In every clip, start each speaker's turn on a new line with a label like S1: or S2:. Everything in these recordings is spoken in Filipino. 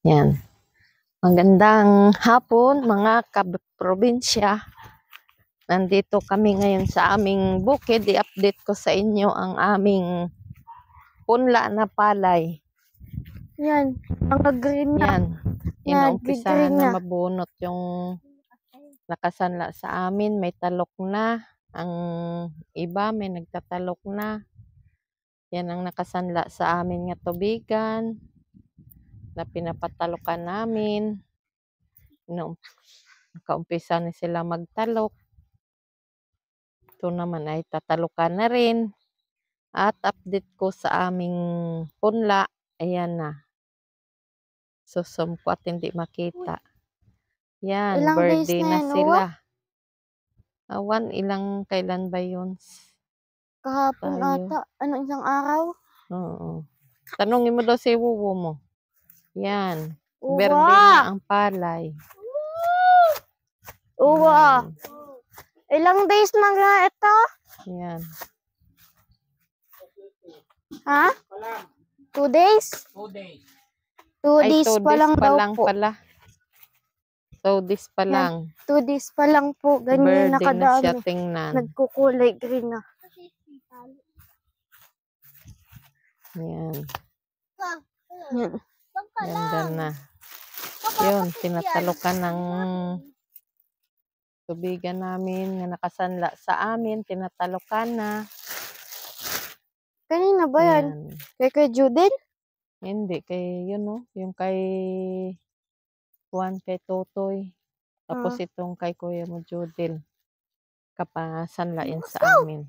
S1: Yan. Magandang hapon mga kaprobinsya. Nandito kami ngayon sa aming bukid. I-update ko sa inyo ang aming punla na palay.
S2: Yan, mga green na.
S1: Yan. Inuumpisahan
S2: Nag-green
S1: na
S2: na.
S1: mabunot yung nakasanla sa amin. May talok na. Ang iba may nagtatalok na. Yan ang nakasanla sa amin nga tubigan na pinapatalokan namin. Nakaumpisa na sila magtalok. Ito naman ay tatalukan na rin. At update ko sa aming punla. Ayan na. Susum ko at hindi makita. Yan,
S2: Ilang days
S1: birthday
S2: na
S1: na
S2: yan,
S1: sila. Awan, ilang kailan ba yun?
S2: Kahapon
S1: Tayo.
S2: ata. Ano, isang araw?
S1: Oo. Tanungin mo daw si Wuwo mo. Yan.
S2: Uwa!
S1: Birthday na ang palay.
S2: Uwa!
S1: Yan.
S2: Ilang days na nga ito?
S1: Yan.
S2: Ha? 2 days?
S3: 2 days.
S2: 2
S1: Ay,
S2: days
S1: 2
S2: pa
S1: days
S2: lang
S1: pa
S2: daw
S1: lang
S2: po.
S1: pala. 2 days pa
S2: Yan.
S1: lang.
S2: 2 days pa lang po. Ganyan
S1: Birthday na siya
S2: nakadami.
S1: tingnan.
S2: Nagkukulay green na.
S1: Yan.
S2: Yan.
S1: Ganda na. Yun, tinatalokan ng tubigan namin na nakasanla sa amin. Tinatalokan na.
S2: Kanina ba yan? Kay Judel?
S1: Hindi, kay yun no. Yung kay Juan, kay Totoy. Tapos itong kay Kuya mo, Judel. Kapasanlain sa amin.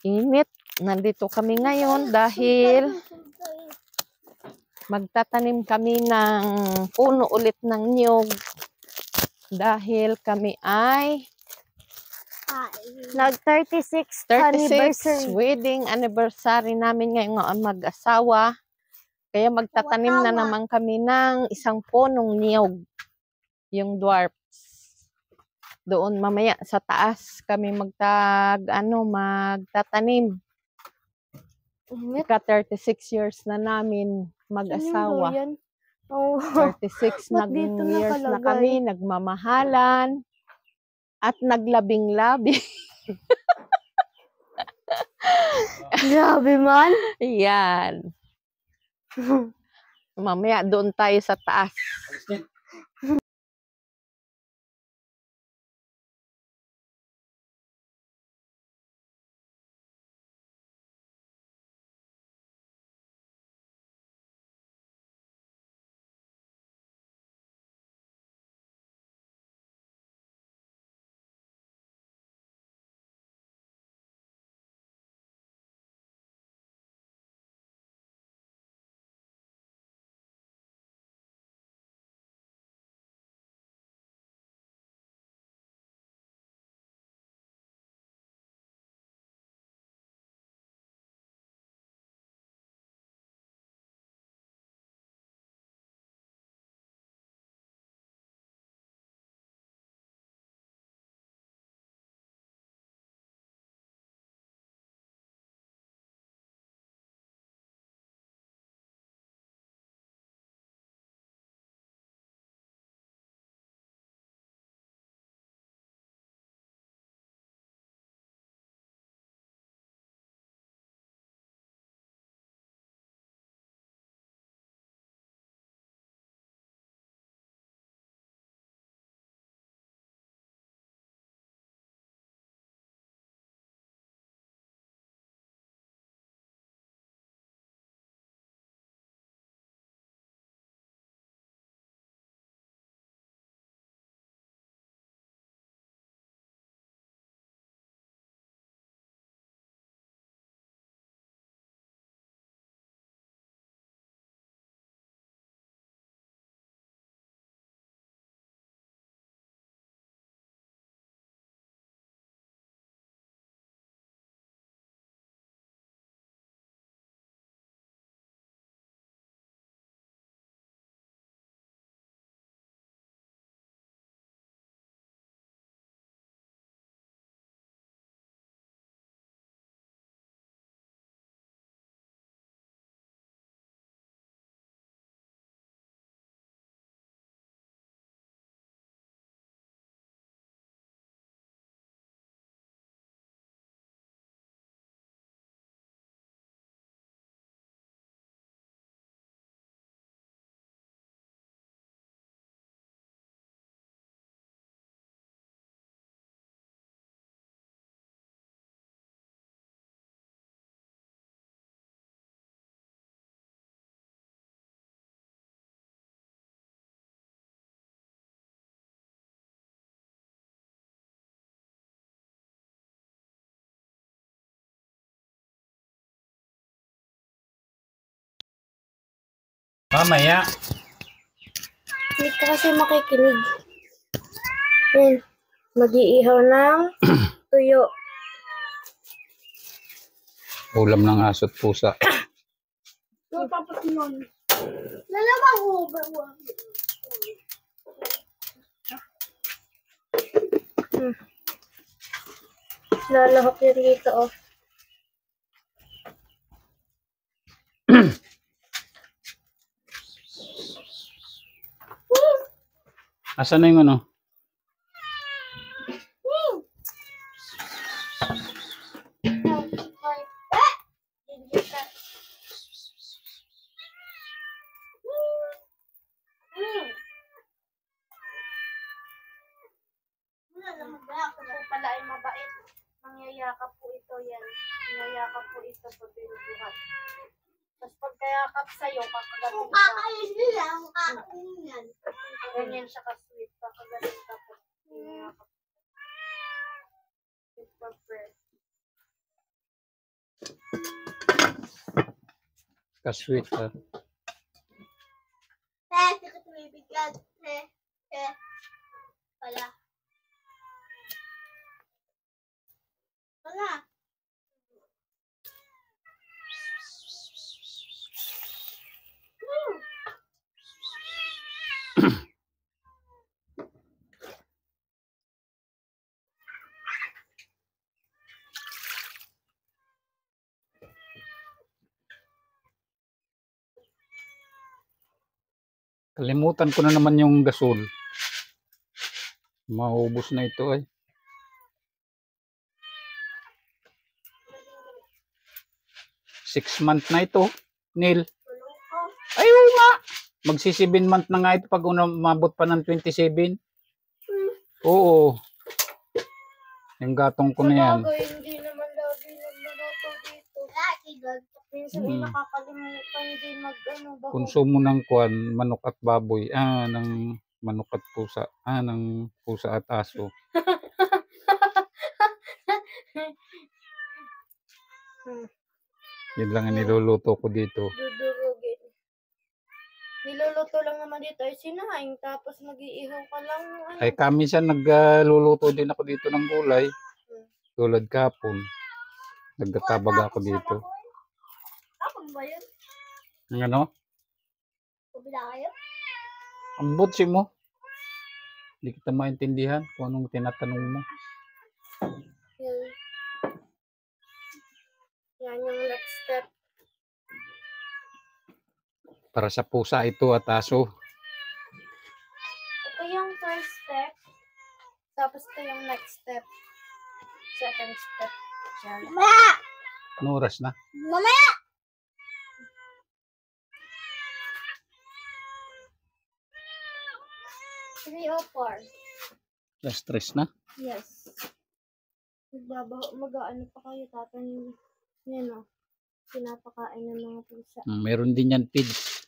S1: Init. Nandito kami ngayon dahil magtatanim kami ng puno ulit ng niyog. Dahil kami ay
S2: Nag-36th
S1: 36
S2: anniversary.
S1: wedding anniversary namin ngayon mag-asawa. Kaya magtatanim na naman kami ng isang punong niyog. Yung dwarfs. Doon mamaya sa taas kami magtatanim. Ika 36 years na namin mag-asawa.
S2: Oh.
S1: 36 years na kami nagmamahalan at naglabing-labi.
S2: Grabe man.
S1: Yan. Mamaya doon tayo sa taas.
S3: Mamaya.
S2: Hindi ka kasi makikinig. Yan. Mag-iihaw ng tuyo.
S3: Ulam ng aso't pusa.
S2: Tapos yun. Lalabang uber mo. Lalahok yun dito, oh.
S3: Asan na yung ano?
S2: Ako po pala ay mabait. Mangyayakap po ito yan. Mangyayakap po ito pag binubuhat. Tapos pagkayakap sa'yo, kakagaling ka. Kakain nila, kakain yan. Ganyan siya ka-sweet, kakagaling ka po. Mangyayakap. Sweet pag-bread.
S3: Kasweet ha.
S2: Hindi ko tumibigyan. Wala. Wala.
S3: Kalimutan ko na naman yung gasol. Maubos na ito ay. Six month na ito, Neil. Ay, oo nga. Magsi 7 month na nga ito pag umabot pa ng 27. Oo. Yung gatong ko na yan.
S2: Hindi naman lagi nagluluto dito. Minsan may nakakalimutan din mag-ano.
S3: Konsumo ng kwan, manok at baboy. Ng manok at pusa. Ng pusa at aso. Yun lang ang niluluto ko dito.
S2: Dudurugin. Niluluto lang naman dito ay sinaing tapos mag-iihaw ka lang. Ano.
S3: Ay kami siya nagluluto din ako dito ng gulay. Tulad kapon. Nagtatabag ako dito.
S2: Kapag ba yun?
S3: Ang ano?
S2: Kabila kayo?
S3: Ang butsi mo. Hindi kita maintindihan kung anong tinatanong mo.
S2: Yan. Yan yung next step.
S3: Para sa pusa ito at aso.
S2: Ito yung first step. Tapos ito yung next step. Second step. Mamaya!
S3: Ano oras na?
S2: Mamaya! Three o four.
S3: Last stress na?
S2: Yes. Mag-ano pa kayo, tatanin. Yan o. Pinapakain ng mga pusa.
S3: Meron din yan feeds.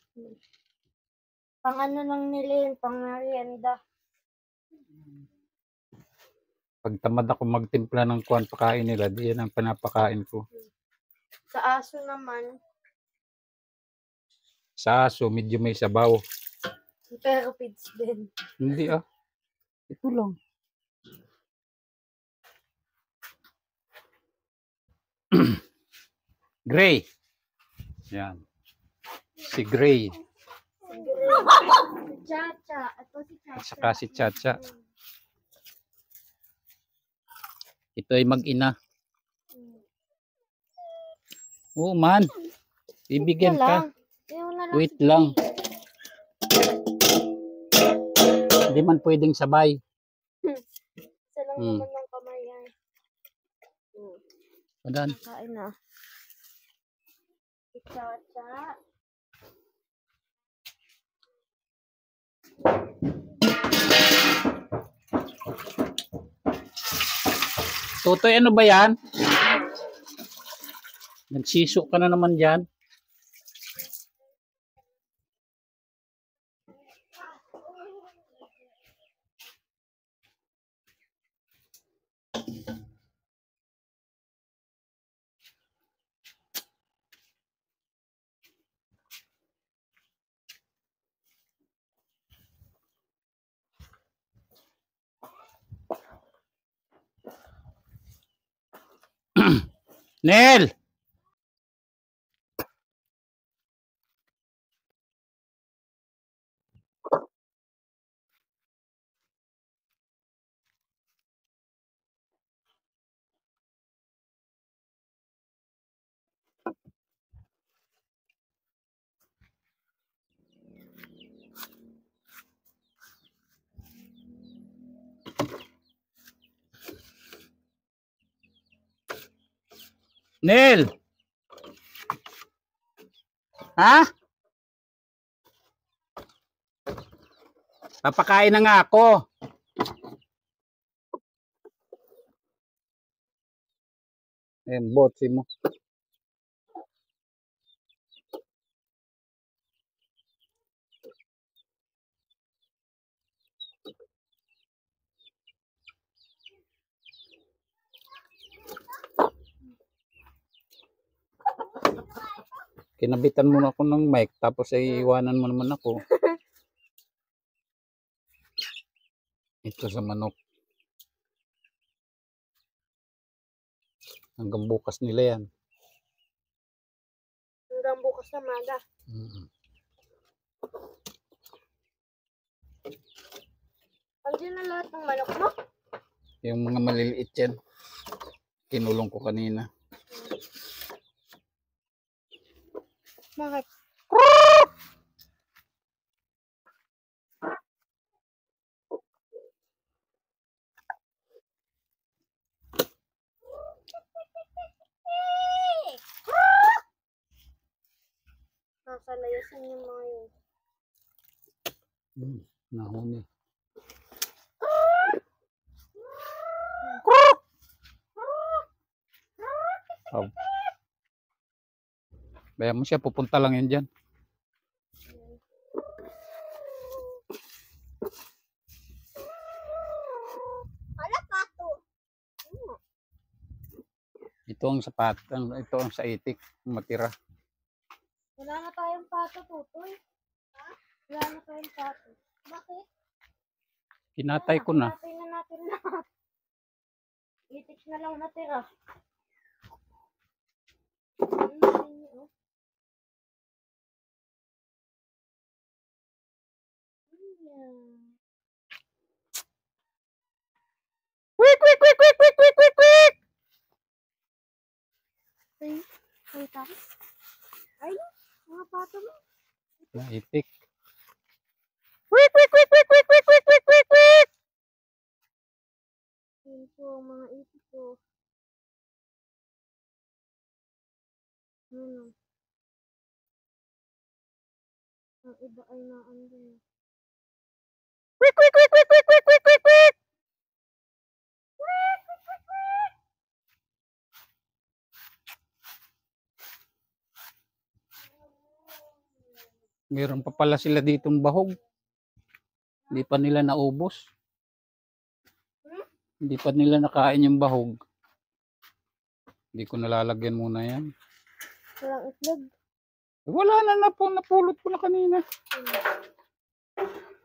S2: Pang ano lang nila yun, pang merienda.
S3: Pag tamad ako magtimpla ng kuwan pakain nila, di yan ang pinapakain ko.
S2: Sa aso naman,
S3: Sa aso, medyo may sabaw.
S2: pero feeds din.
S3: Hindi ah. Ito lang. Gray. Yan. Si Gray.
S2: Si Chacha. Ito si Chacha.
S3: At saka si Chacha. Ito ay mag-ina. Oo man. Bibigyan ka. Wait lang. Hindi man pwedeng sabay.
S2: Isa lang naman ng kamay yan.
S3: Padan.
S2: Kain na. Si Chacha.
S3: Totoy, ano ba yan? Nagsiso ka na naman dyan. Nel! Nel! Ha? Papakain na nga ako. Botsi mo. Kinabitan mo na ako ng mic tapos ay iwanan mo naman ako. Ito sa manok. Hanggang bukas nila yan.
S2: Hanggang bukas na maga. Andiyan na lahat ng manok mo?
S3: Yung mga maliliit yan. Kinulong ko kanina.
S2: Bakit? Nasa layasan yung mga yun.
S3: Nahuni. Oh. Baya mo siya, pupunta lang yan dyan.
S2: Hala, pato.
S3: Ito ang sapat, ito ang sa itik, matira.
S2: Wala na tayong pato, Tutoy. Ha? Wala na tayong pato. Bakit?
S3: Kinatay ko na.
S2: Kinatay na natin lahat. Itik na lang natira.
S3: Wik, wik, wik, wik, wik, wik, wik, wik!
S2: Ay, ay, tapos. Ay, mga pato mo.
S3: Itik. Wik, wik, wik, wik, wik, wik, wik, wik, wik, wik!
S2: Yun po, mga itik ko. Ang iba ay naandun.
S3: Wik, wik, wik, wik, wik, wik, wik, wik, wik! Meron pa pala sila ditong bahog. Hindi pa nila naubos. Hindi pa nila nakain yung bahog. Hindi ko nalalagyan muna yan.
S2: Walang itlog.
S3: Wala na po, napulot ko na kanina.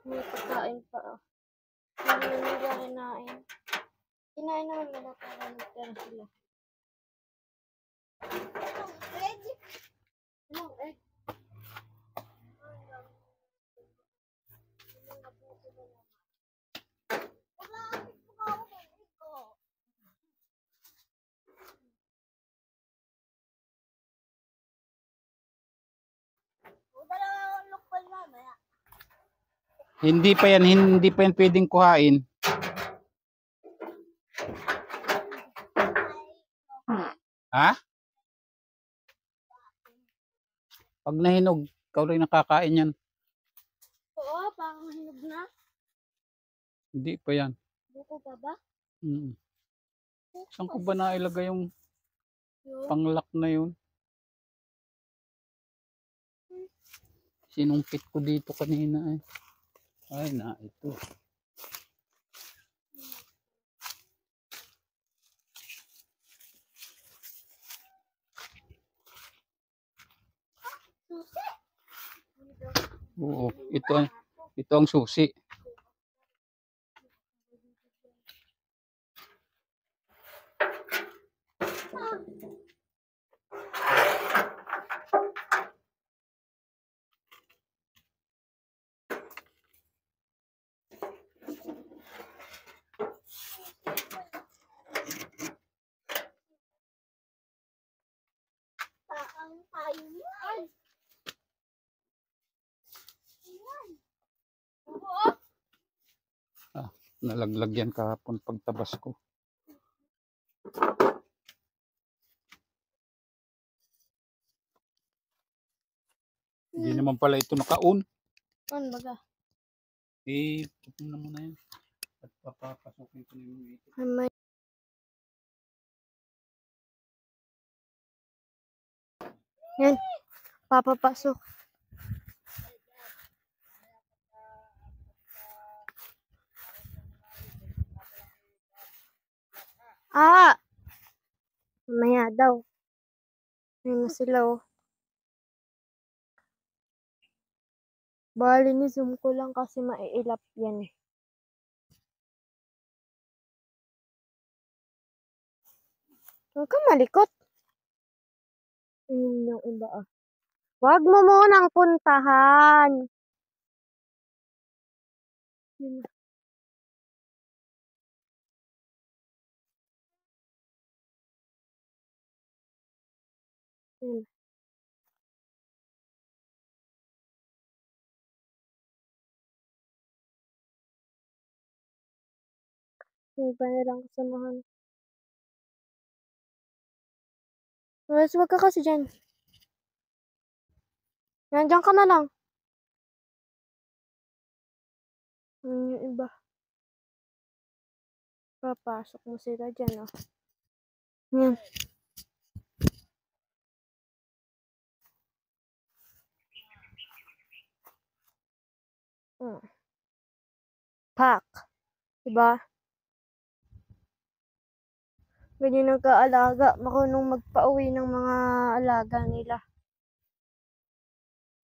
S2: May pagkain pa. Hindi nila kinain. Kinain naman nila para nagtira sila. Egg! Anong egg?
S3: Hindi pa yan pwedeng kuhain. Ha? Pag nahinog, ikaw rin nakakain yan.
S2: Oo, parang hinog na.
S3: Hindi pa yan.
S2: Buko pa ba?
S3: Saan ko ba nailagay yung
S2: Yung
S3: panglak na yun? Sinumpit ko dito kanina eh. Ay na, ito.
S2: susi.
S3: Oo, ito ang susi. Nalaglag yan kahapon pagtabas ko. Hindi naman pala ito naka-on.
S2: Ano baga?
S3: Ito na muna yan. At papapasukin ko na yung ito.
S2: Yan. Papapasok. Mamaya daw. Ayun na sila oh. Bali ni zoom ko lang kasi maiilap yan eh. Huwag ka malikot. Ayun yung iba ah. Huwag mo munang puntahan. Yun. Yun. May iba nilang kasamahan. Wes, wag ka kasi dyan. Nandiyan ka na lang. Yung iba. Papasok mo sila dyan, oh. Yan. Pack. Diba? Ganyan nagkaalaga. Marunong magpauwi ng mga alaga nila.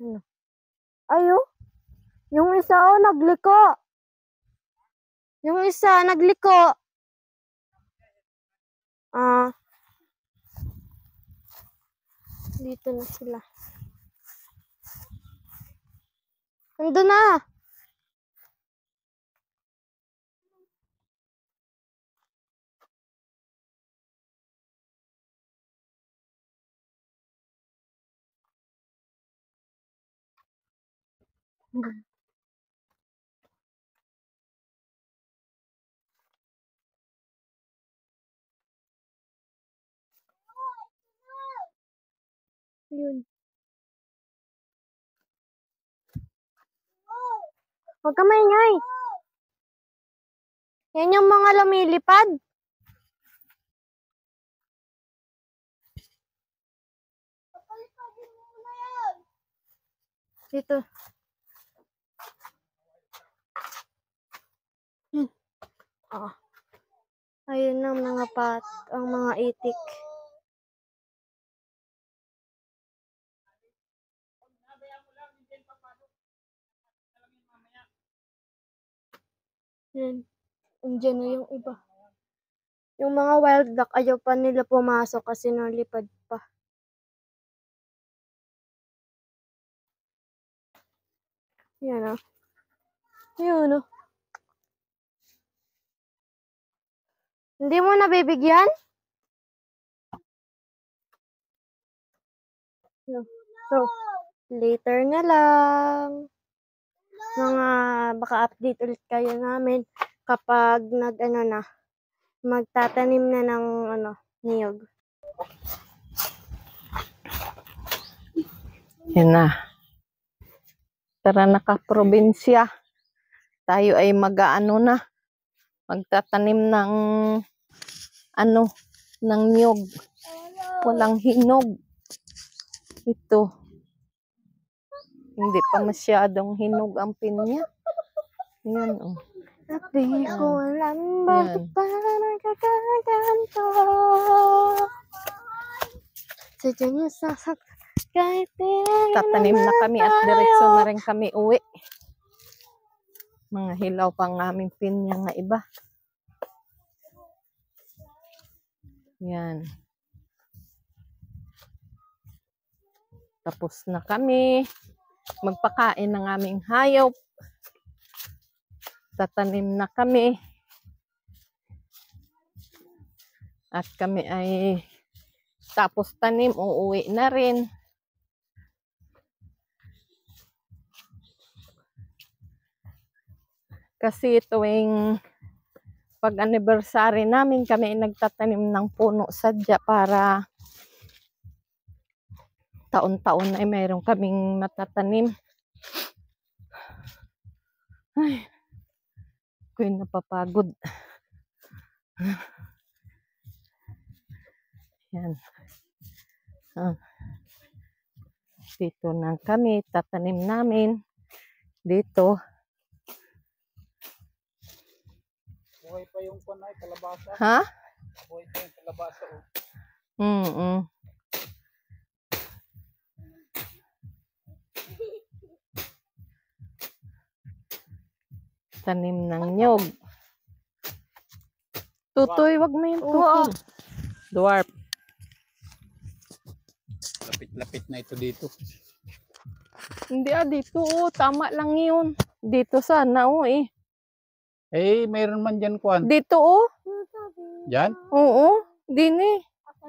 S2: Ano? Ayo. Yung isa, oh, nagliko. Yung isa, nagliko. Dito na sila. Nandun na. Yun. Huwag ka maingay. Yan yung mga lumilipad. Dito. Ayun ang mga ang mga itik. Yan. Andiyan na yung iba. Yung mga wild duck, ayaw pa nila pumasok kasi nalipad pa. Yan oh. Yun oh. Hindi mo nabibigyan? No. So, later na lang. Baka update ulit kayo namin kapag magtatanim na ng niyog.
S1: Yan na. Tara na ka, probinsya. Tayo ay magtatanim ng ng niyog. Walang hinog. Ito. Hindi pa masyadong hinog ang pinya. Yan oh.
S2: Di ko alam bakit pa nagkakaganto. Sadya niyo kahit
S1: tatanim na kami at diretso na rin kami uwi. Mga hilaw pang aming pinya nga iba. Yan. Tapos na kami magpakain ng aming hayop. Tatanim na kami. At kami ay pagkatapos tanim, uuwi na rin. Kasi tuwing pag-anniversary namin, kami ay nagtatanim ng puno sadya para taon-taon ay mayroon kaming matatanim. Ay, ako'y napapagod. Yan. Dito na kami, tatanim namin. Dito.
S3: Buhay pa yung panay, kalabasa.
S1: Ha?
S3: Buhay pa yung kalabasa.
S1: Tanim ng nyog. Tutoy, wag mo yung tutoy. Dwarf.
S3: Lapit-lapit na ito dito.
S1: Hindi dito tama lang yun. Dito sana eh.
S3: Eh, mayroon man dyan, Kwan.
S1: Dito
S3: Dyan?
S1: Oo, dini.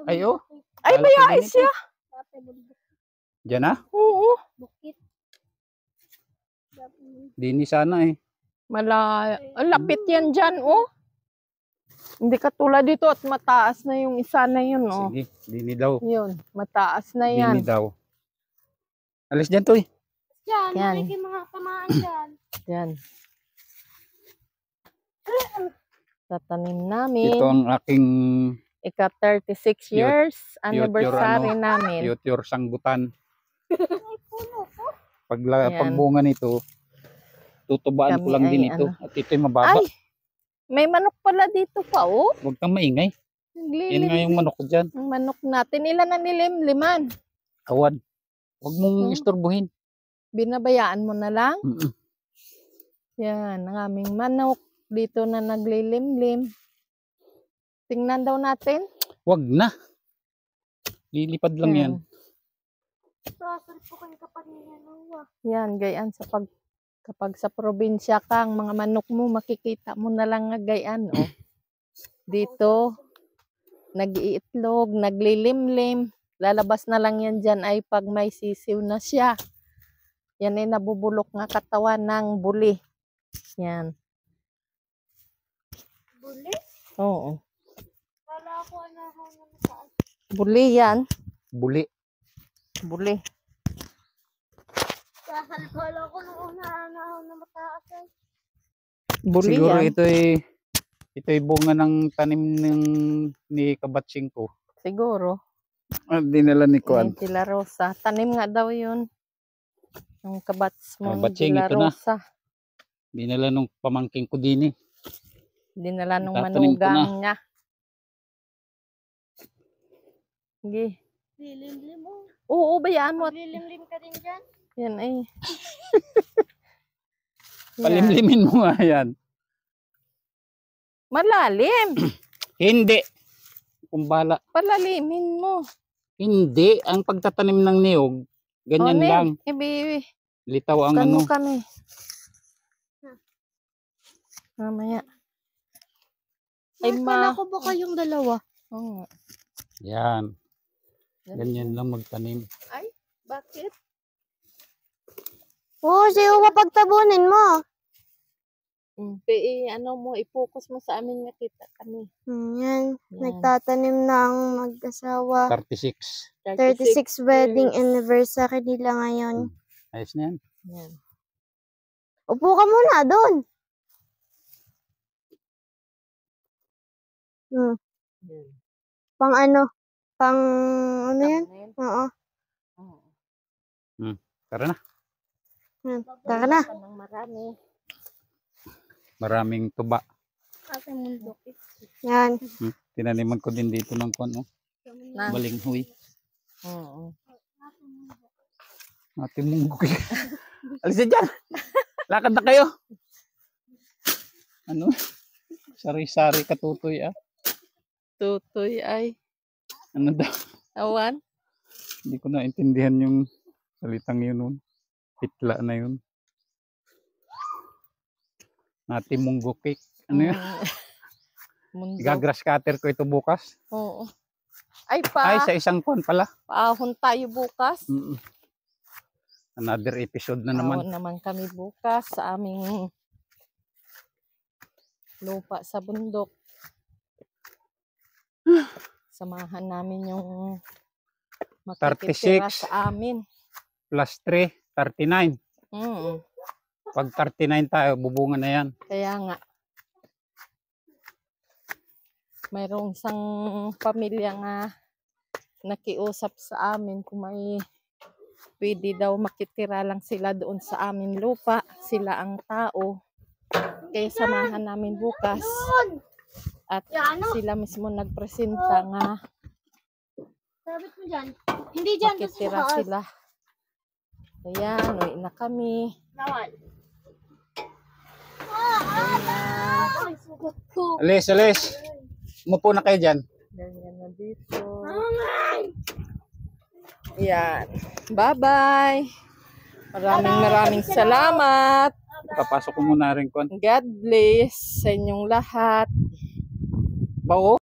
S3: Ay, oh.
S1: Ay,
S3: Halos
S1: bayaan
S3: din ito.
S1: siya.
S3: Dyan na?
S1: Oo.
S2: Bukit.
S3: Dini sana eh.
S1: Lapit yan dyan, oh. Hindi katulad dito at mataas na yung isa na yun, oh.
S3: Sige, dini daw.
S1: Yun, mataas na
S3: Dini
S1: yan.
S3: daw. Alis dyan, Toy.
S2: Yan,
S1: Yan.
S2: may mga tamaan dyan.
S1: Yan. Tatanim namin.
S3: Ito ang aking
S1: Ika 36 years anniversary
S3: ano,
S1: namin.
S3: future sanggutan.
S1: Ayan.
S3: Pagbunga nito, tutubaan ko
S1: Kami
S3: lang din
S1: ay
S3: ito. At ito'y mababa.
S1: Ay, may manok pala dito pa, oh.
S3: Huwag kang maingay. Yan nga yung manok ko dyan.
S1: Ang manok natin, ilan na nilimliman?
S3: Awan. Huwag mong istorbohin.
S1: Binabayaan mo na lang?
S3: Mm-mm.
S1: Yan, ang aming manok. Dito na naglilimlim. Tingnan daw natin.
S3: Huwag na. Lilipad lang yan.
S2: Sasal po kayo kapag ninanawa.
S1: Yan, gayaan sa kapag sa probinsya ka, ang mga manok mo, makikita mo na lang nga gayaan, oh. Dito, nag-iitlog, naglilimlim. Lalabas na lang yan dyan ay pag may sisiw na siya. Yan ay nabubulok nga katawan ng buli. Yan.
S2: Buli?
S1: Oo.
S2: Kala ko ano na mataas.
S1: Buli yan.
S3: Buli.
S1: Buli.
S2: Sasal kala ko nung una na mataas ay.
S1: Buli
S3: Siguro
S1: yan.
S3: ito'y bunga ng tanim ni Kabatsing ko.
S1: Siguro.
S3: Dinala ni Kwan.
S1: Yung Tila Rosa. Tanim nga daw yun. Yung kabats mong
S3: Batsing,
S1: Tila
S3: ito na.
S1: Rosa.
S3: Dinala nung pamangking ko din eh.
S1: Dinala nung
S3: Tatanim ko
S1: manugang niya. Sige.
S2: Lilimlim mo.
S1: Oo, bayaan mo.
S2: Lilimlim ka din dyan.
S1: Yan ay. Yan.
S3: Palimlimin mo nga yan.
S1: Malalim.
S3: Hindi. Kumbala.
S1: Palalimin mo.
S3: Hindi. Ang pagtatanim ng niyog, ganyan lang.
S1: Ibi,
S3: Litaw ang
S1: kano
S3: ano.
S1: kami. Mamaya. Ay,
S2: Kala ko ba kayong dalawa?
S1: Oo.
S3: Yan. Ganyan lang magtanim.
S1: Ay, bakit?
S2: Oo, siya mapagtabunin mo.
S1: Ano mo, i-focus mo sa amin, nakita kami.
S2: Yan.
S1: Yan.
S2: Nagtatanim ng mag-asawa.
S3: 36.
S2: 36 wedding
S1: years.
S2: anniversary nila ngayon.
S3: Ayos na yan.
S1: Yan.
S2: Upo ka muna doon.
S1: Yan.
S2: Pang ano? Pang ano yan?
S1: Thumbnail.
S2: Oo.
S1: Oo.
S3: Tara na.
S2: Yan. Tara na.
S1: Ng marami.
S3: Maraming tuba.
S2: Ate mundo. Yan.
S3: Tinaniman ko din dito ng kwan. Oh.
S1: Na.
S3: Balinghoy.
S1: Oo.
S3: Ate munggo. Alis na dyan. Lakad na kayo. Ano? Sari-sari katutoy ah.
S1: Tutoy ay.
S3: Ano daw?
S1: Awan.
S3: Hindi ko naintindihan yung salitang yun. Oh. Pitla na yun. Ate munggo cake. Ano yun?
S1: Mundo.
S3: Gagrass cutter ko ito bukas.
S1: Oo. Ay
S3: Ay, sa isang kwan pala.
S1: paahon tayo bukas.
S3: Mm. Another episode na naman.
S1: Paahon naman kami bukas sa aming lupa sa bundok. Samahan namin yung makikitira
S3: 36.
S1: sa amin.
S3: Plus 3, 39.
S1: Mm.
S3: Pag 39 tayo, bubungan na yan.
S1: Kaya nga. Mayroong isang pamilya nga nakiusap sa amin kung may pwede daw makitira lang sila doon sa amin lupa. Sila ang tao. Kaya samahan namin bukas. At sila mismo nagpresenta nga
S2: Sabit mo dyan. Hindi dyan.
S1: makitira sila. Ayan, uwi na kami.
S2: Nawal. Ay, sugot ko.
S3: Alis. Umupo na kayo dyan.
S1: Ganyan na dito. Ayan. Bye-bye. Maraming salamat.
S3: Papasok ko muna rin kwan.
S1: God bless sa inyong lahat.
S3: Bao.